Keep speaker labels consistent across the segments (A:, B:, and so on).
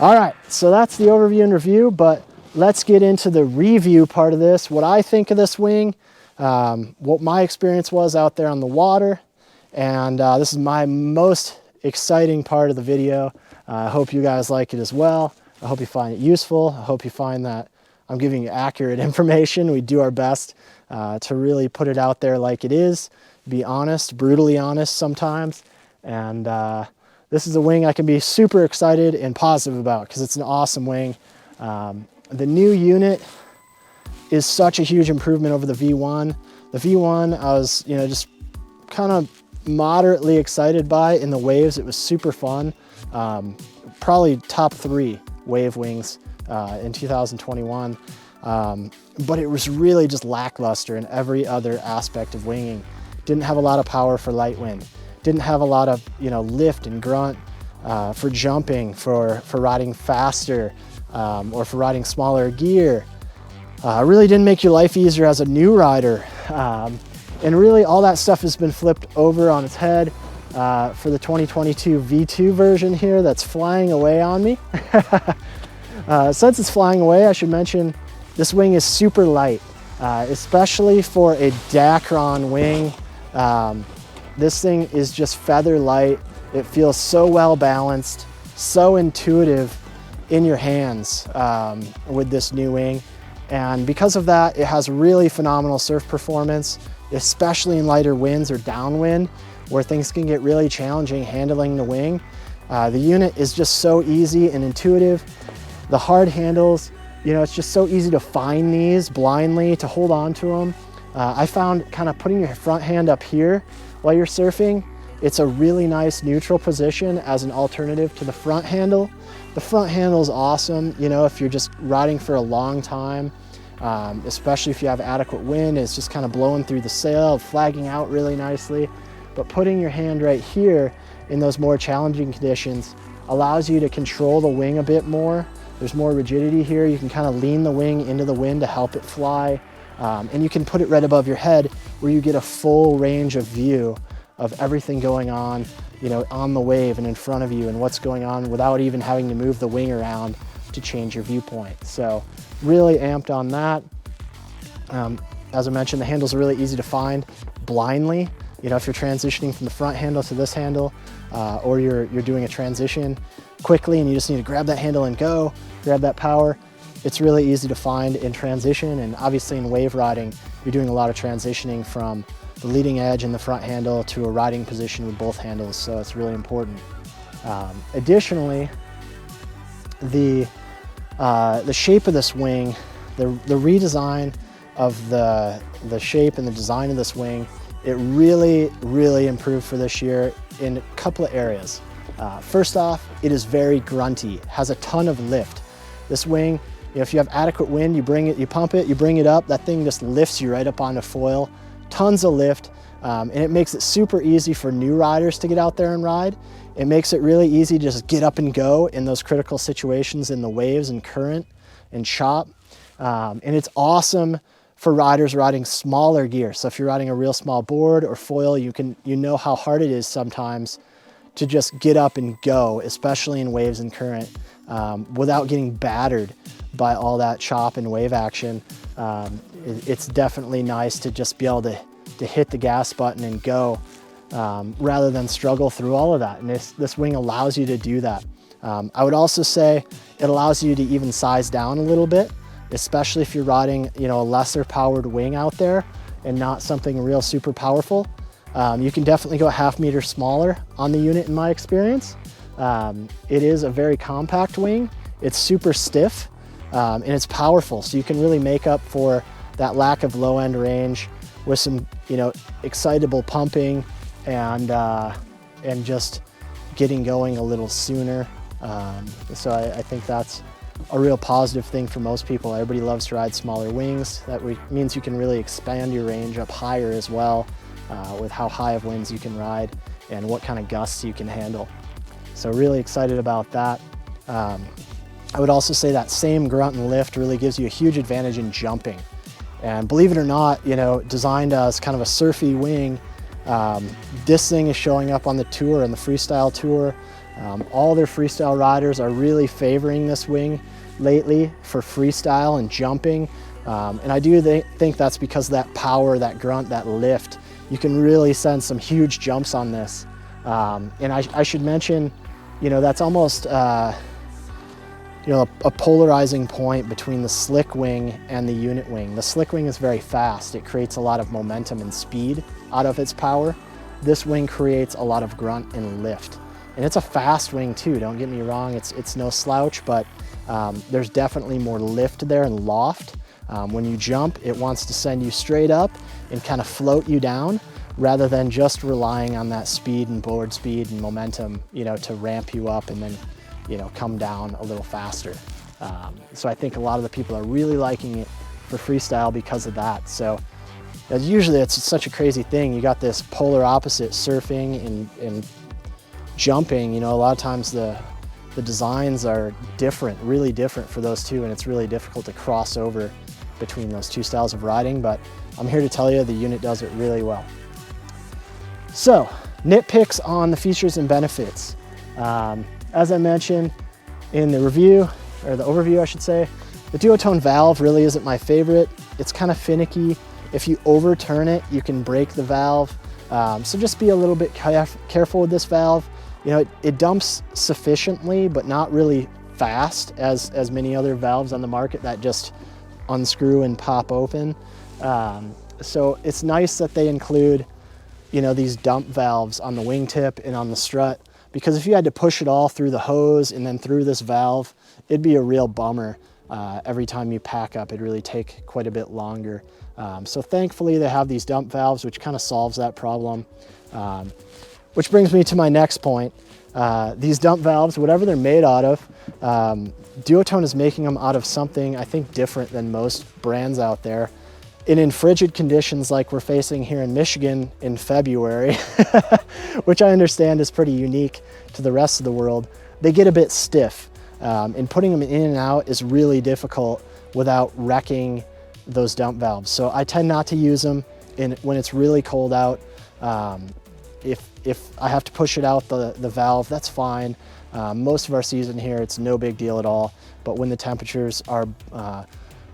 A: All right, so that's the overview and review, but let's get into the review part of this, what I think of this wing, what my experience was out there on the water, and this is my most exciting part of the video. I hope you guys like it as well. I hope you find it useful. I hope you find that I'm giving you accurate information. We do our best to really put it out there like it is, be honest, brutally honest sometimes, and this is a wing I can be super excited and positive about because it's an awesome wing. The new unit is such a huge improvement over the V1. The V1 I was, just kind of moderately excited by in the waves. It was super fun. Probably top 3 wave wings in 2021. But it was really just lackluster in every other aspect of winging. Didn't have a lot of power for light wind. Didn't have a lot of lift and grunt for jumping, for riding faster, or for riding smaller gear. Really didn't make your life easier as a new rider. And really all that stuff has been flipped over on its head for the 2022 V2 version here that's flying away on me. Since it's flying away, I should mention this wing is super light, especially for a Dacron wing. This thing is just feather light. It feels so well balanced, so intuitive in your hands with this new wing. And because of that, it has really phenomenal surf performance, especially in lighter winds or downwind, where things can get really challenging handling the wing. The unit is just so easy and intuitive. The hard handles, it's just so easy to find these blindly, to hold on to them. I found kind of putting your front hand up here while you're surfing, it's a really nice neutral position as an alternative to the front handle. The front handle is awesome, if you're just riding for a long time, especially if you have adequate wind, it's just kind of blowing through the sail, flagging out really nicely. But putting your hand right here in those more challenging conditions allows you to control the wing a bit more. There's more rigidity here. You can kind of lean the wing into the wind to help it fly. And you can put it right above your head where you get a full range of view of everything going on, on the wave and in front of you and what's going on without even having to move the wing around to change your viewpoint. So really amped on that. As I mentioned, the handles are really easy to find blindly. If you're transitioning from the front handle to this handle, or you're doing a transition quickly and you just need to grab that handle and go, grab that power, it's really easy to find in transition. And obviously in wave riding, you're doing a lot of transitioning from the leading edge and the front handle to a riding position with both handles, so it's really important. Additionally, the shape of this wing, the redesign of the shape and the design of this wing, it really improved for this year in a couple of areas. First off, it is very grunty, has a ton of lift. This wing, if you have adequate wind, you bring it, you pump it, you bring it up, that thing just lifts you right up onto foil. Tons of lift, and it makes it super easy for new riders to get out there and ride. It makes it really easy to just get up and go in those critical situations in the waves and current and chop. And it's awesome for riders riding smaller gear. So if you're riding a real small board or foil, you know how hard it is sometimes to just get up and go, especially in waves and current, without getting battered by all that chop and wave action. It's definitely nice to just be able to hit the gas button and go, rather than struggle through all of that. And this wing allows you to do that. I would also say it allows you to even size down a little bit, especially if you're riding, a lesser powered wing out there and not something real super powerful. You can definitely go a ½ meter smaller on the unit in my experience. It is a very compact wing. It's super stiff, and it's powerful. So you can really make up for that lack of low end range with some, excitable pumping and just getting going a little sooner. So I think that's a real positive thing for most people. Everybody loves to ride smaller wings. That means you can really expand your range up higher as well, with how high of winds you can ride and what kind of gusts you can handle. So really excited about that. I would also say that same grunt and lift really gives you a huge advantage in jumping. And believe it or not, designed as kind of a surfy wing, This thing is showing up on the tour, on the freestyle tour. All their freestyle riders are really favoring this wing lately for freestyle and jumping. And I do think that's because of that power, that grunt, that lift. You can really send some huge jumps on this. And I should mention, that's almost, a polarizing point between the slick wing and the unit wing. The slick wing is very fast. It creates a lot of momentum and speed out of its power. This wing creates a lot of grunt and lift. And it's a fast wing too, don't get me wrong. It's no slouch, but there's definitely more lift there and loft. When you jump, it wants to send you straight up and kind of float you down rather than just relying on that speed and board speed and momentum, to ramp you up and then, come down a little faster. So I think a lot of the people are really liking it for freestyle because of that. So usually it's such a crazy thing. You got this polar opposite, surfing and jumping. A lot of times the designs are different, really different for those two, and it's really difficult to cross over between those two styles of riding, but I'm here to tell you the unit does it really well. So, nitpicks on the features and benefits. As I mentioned in the review, or the overview I should say, the Duotone valve really isn't my favorite. It's kind of finicky. If you overturn it, you can break the valve. So just be a little bit careful with this valve. It dumps sufficiently, but not really fast as many other valves on the market that just unscrew and pop open. So it's nice that they include, these dump valves on the wingtip and on the strut, because if you had to push it all through the hose and then through this valve, it'd be a real bummer. Every time you pack up, it'd really take quite a bit longer. So thankfully they have these dump valves, which kind of solves that problem. Which brings me to my next point. These dump valves, whatever they're made out of, Duotone is making them out of something I think different than most brands out there. And in frigid conditions like we're facing here in Michigan in February, which I understand is pretty unique to the rest of the world, they get a bit stiff. And putting them in and out is really difficult without wrecking those dump valves. So I tend not to use them when it's really cold out. If I have to push it out the valve, that's fine. Most of our season here, it's no big deal at all. But when the temperatures are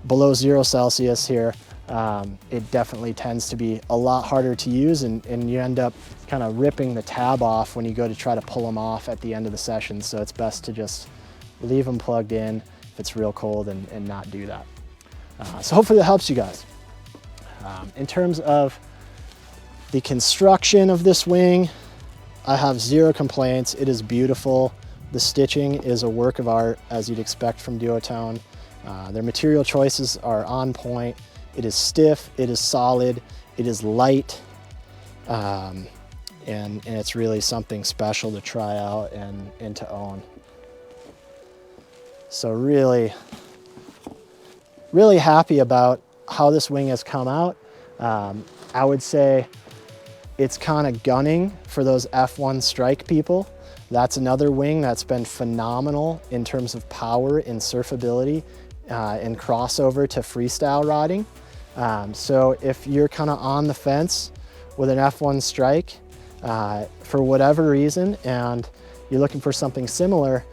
A: below 0 Celsius here, it definitely tends to be a lot harder to use, and you end up kind of ripping the tab off when you go to try to pull them off at the end of the session. So it's best to just leave them plugged in if it's real cold and not do that. So hopefully that helps you guys. In terms of the construction of this wing, I have zero complaints. It is beautiful. The stitching is a work of art, as you'd expect from Duotone. Their material choices are on point. It is stiff, it is solid, it is light, and it's really something special to try out and to own. So really happy about how this wing has come out. I would say it's kind of gunning for those F1 strike people. That's another wing that's been phenomenal in terms of power and surfability and crossover to freestyle riding. So if you're kind of on the fence with an F1 strike for whatever reason and you're looking for something similar,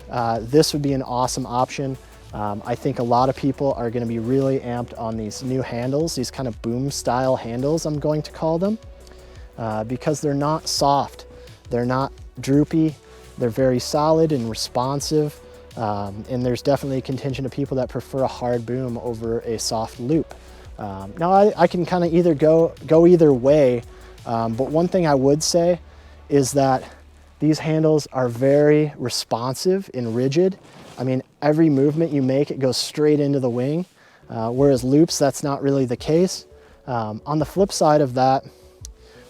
A: this would be an awesome option. I think a lot of people are going to be really amped on these new handles, these kind of boom style handles, I'm going to call them, because they're not soft, they're not droopy, they're very solid and responsive, and there's definitely a contingent of people that prefer a hard boom over a soft loop. Now I can kind of either go either way, but one thing I would say is that these handles are very responsive and rigid. I mean, every movement you make, it goes straight into the wing, whereas loops, that's not really the case. On the flip side of that,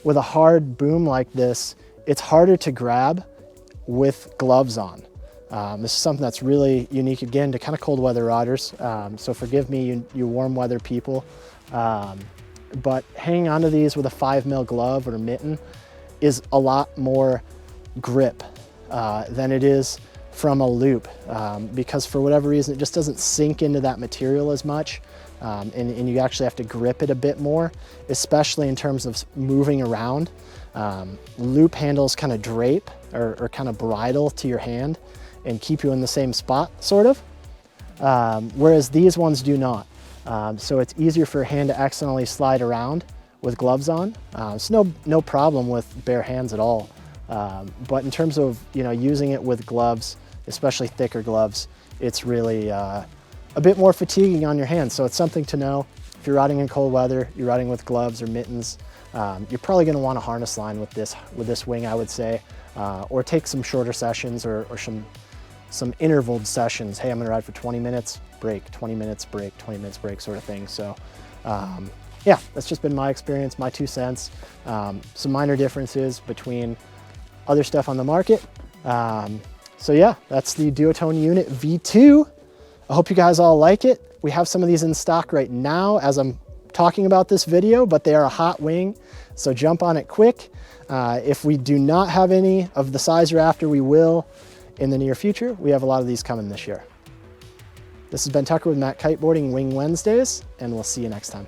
A: with a hard boom like this, it's harder to grab with gloves on. This is something that's really unique, again, to kind of cold weather riders. So forgive me, you warm weather people. But hanging onto these with a 5mm glove or mitten is a lot more grip than it is from a loop, because for whatever reason, it just doesn't sink into that material as much. And you actually have to grip it a bit more, especially in terms of moving around. loop handles kind of drape or kind of bridle to your hand and keep you in the same spot, sort of. Whereas these ones do not. So it's easier for your hand to accidentally slide around with gloves on. It's no problem with bare hands at all. But in terms of, using it with gloves, especially thicker gloves, it's really a bit more fatiguing on your hands. So it's something to know. If you're riding in cold weather, you're riding with gloves or mittens, you're probably going to want a harness line with this wing, I would say, or take some shorter sessions or some intervaled sessions. Hey, I'm going to ride for 20 minutes, break, 20 minutes, break, 20 minutes, break, sort of thing. So yeah, that's just been my experience, my 2 cents. Some minor differences between other stuff on the market. So yeah, that's the Duotone Unit V2. I hope you guys all like it. We have some of these in stock right now as I'm talking about this video, but they are a hot wing, so jump on it quick. If we do not have any of the size you're after, we will in the near future. We have a lot of these coming this year. This has been Tucker with MACkiteboarding Wing Wednesdays, and we'll see you next time.